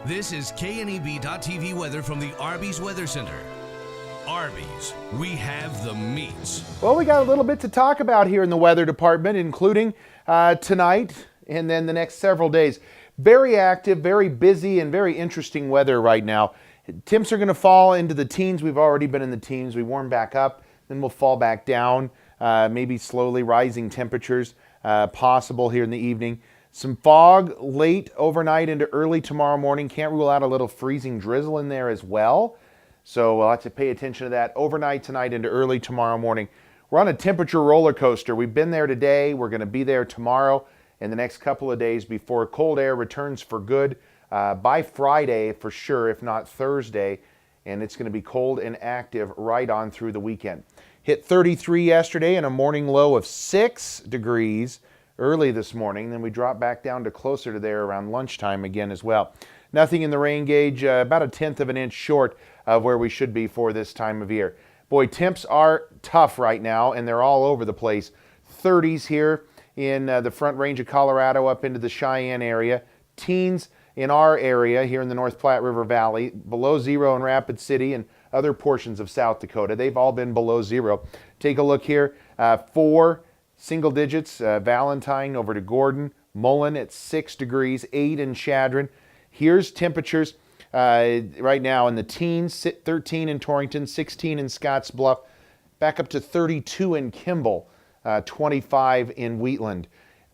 This is KNEB.TV weather from the Arby's Weather Center. Arby's, we have the meats. Well, we got a little bit to talk about here in the weather department, including tonight and then the next several days. Very active, very busy, and very interesting weather right now. Temps are going to fall into the teens. We've already been in the teens. We warm back up, then we'll fall back down. Maybe slowly rising temperatures possible here in the evening. Some fog late overnight into early tomorrow morning. Can't rule out a little freezing drizzle in there as well. So we'll have to pay attention to that overnight tonight into early tomorrow morning. We're on a temperature roller coaster. We've been there today. We're going to be there tomorrow and the next couple of days before cold air returns for good by Friday for sure, if not Thursday. And it's going to be cold and active right on through the weekend. Hit 33 yesterday and a morning low of 6 degrees early this morning. Then we dropped back down to closer to there around lunchtime again as well. Nothing in the rain gauge, about 1/10 of an inch short of where we should be for this time of year. Boy, temps are tough right now, and they're all over the place. 30s here in the Front Range of Colorado up into the Cheyenne area. Teens in our area here in the North Platte River Valley. Below zero in Rapid City and other portions of South Dakota. They've all been below zero. Take a look here. 4 single digits. Valentine over to Gordon. Mullen at 6 degrees. 8 in Chadron. Here's temperatures right now in the teens. 13 in Torrington. 16 in Scottsbluff. Back up to 32 in Kimball. 25 in Wheatland.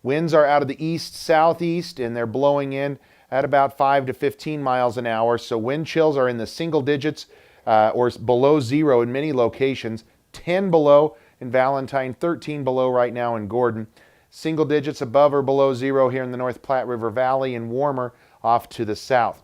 Winds are out of the east-southeast, and they're blowing in at about 5 to 15 miles an hour. So wind chills are in the single digits or below zero in many locations. 10 below in Valentine, 13 below right now in Gordon. Single digits above or below zero here in the North Platte River Valley, and warmer off to the south.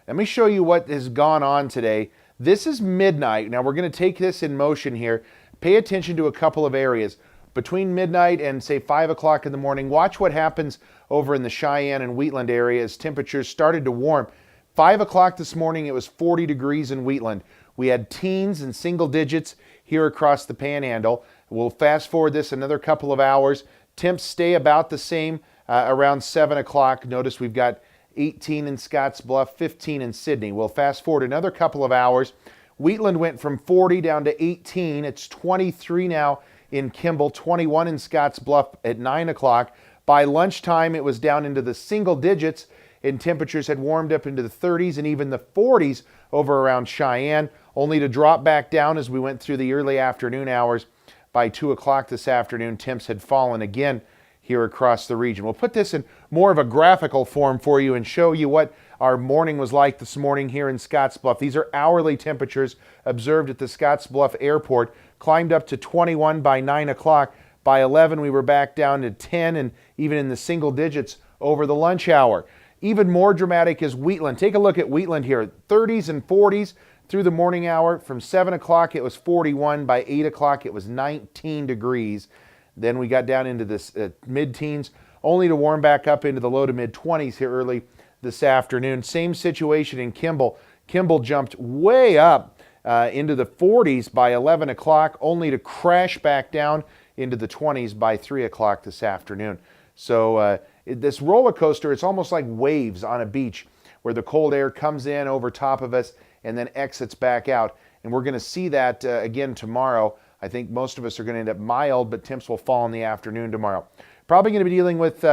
Let me show you what has gone on today. This is midnight. Now we're going to take this in motion here. Pay attention to a couple of areas. Between midnight and say 5 o'clock in the morning, watch what happens over in the Cheyenne and Wheatland area as temperatures started to warm. 5 o'clock this morning, it was 40 degrees in Wheatland. We had teens and single digits here across the Panhandle. We'll fast forward this another couple of hours. Temps stay about the same around 7 o'clock. Notice we've got 18 in Scottsbluff, 15 in Sidney. We'll fast forward another couple of hours. Wheatland went from 40 down to 18. It's 23 now in Kimball, 21 in Scottsbluff at 9 o'clock. By lunchtime, it was down into the single digits, and temperatures had warmed up into the 30s and even the 40s over around Cheyenne, only to drop back down as we went through the early afternoon hours. By 2 o'clock this afternoon, temps had fallen again here across the region. We'll put this in more of a graphical form for you and show you what our morning was like this morning here in Scottsbluff. These are hourly temperatures observed at the Scottsbluff Airport. Climbed up to 21 by 9 o'clock. By 11, we were back down to 10 and even in the single digits over the lunch hour. Even more dramatic is Wheatland. Take a look at Wheatland here. 30s and 40s through the morning hour. From 7 o'clock, it was 41. By 8 o'clock, it was 19 degrees. Then we got down into the mid-teens, only to warm back up into the low to mid-20s here early this afternoon. Same situation in Kimball. Kimball jumped way up into the 40s by 11 o'clock, only to crash back down into the 20s by 3 o'clock this afternoon. So this roller coaster, it's almost like waves on a beach where the cold air comes in over top of us and then exits back out. And we're going to see that again tomorrow. I think most of us are going to end up mild, but temps will fall in the afternoon tomorrow. Probably going to be dealing with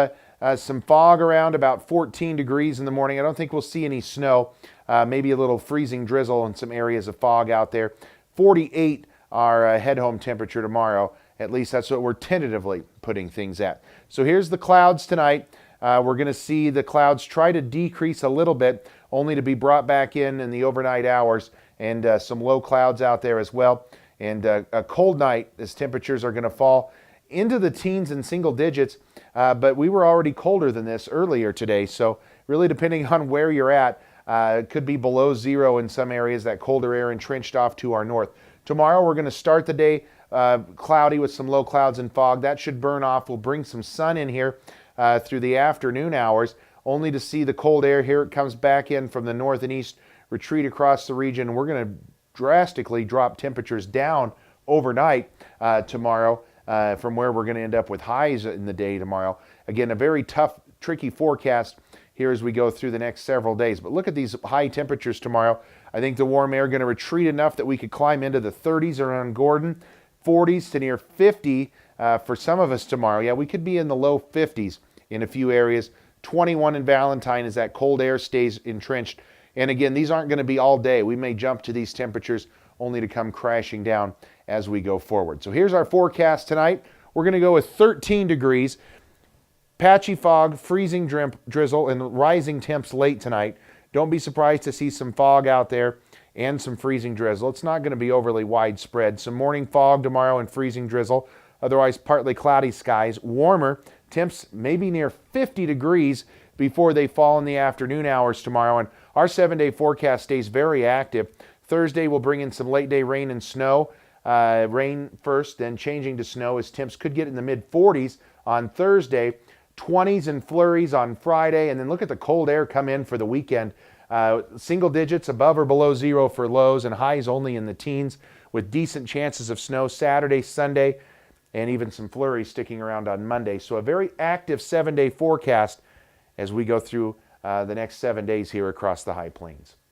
some fog around about 14 degrees in the morning. I don't think we'll see any snow. Maybe a little freezing drizzle and some areas of fog out there. 48 our head-home temperature tomorrow. At least that's what we're tentatively putting things at. So here's the clouds tonight. We're going to see the clouds try to decrease a little bit, only to be brought back in the overnight hours, and some low clouds out there as well. And a cold night as temperatures are going to fall into the teens and single digits, but we were already colder than this earlier today. So really depending on where you're at, it could be below zero in some areas, that colder air entrenched off to our north. Tomorrow we're going to start the day cloudy with some low clouds and fog. That should burn off. We'll bring some sun in here through the afternoon hours, only to see the cold air. Here it comes back in from the north and east, retreat across the region. We're going to drastically drop temperatures down overnight tomorrow from where we're going to end up with highs in the day tomorrow. Again, a very tough, tricky forecast here as we go through the next several days. But look at these high temperatures tomorrow. I think the warm air going to retreat enough that we could climb into the 30s around Gordon, 40s to near 50 for some of us tomorrow. Yeah, we could be in the low 50s in a few areas. 21 in Valentine as that cold air stays entrenched. And again, these aren't going to be all day. We may jump to these temperatures only to come crashing down as we go forward. So here's our forecast tonight. We're going to go with 13 degrees. Patchy fog, freezing drizzle, and rising temps late tonight. Don't be surprised to see some fog out there and some freezing drizzle. It's not going to be overly widespread. Some morning fog tomorrow and freezing drizzle. Otherwise, partly cloudy skies. Warmer temps maybe near 50 degrees before they fall in the afternoon hours tomorrow. And our 7-day forecast stays very active. Thursday will bring in some late-day rain and snow. Rain first, then changing to snow as temps could get in the mid-40s on Thursday. 20s and flurries on Friday, and then look at the cold air come in for the weekend. Single digits above or below zero for lows and highs only in the teens with decent chances of snow Saturday, Sunday, and even some flurries sticking around on Monday. So a very active 7-day forecast as we go through the next 7 days here across the High Plains.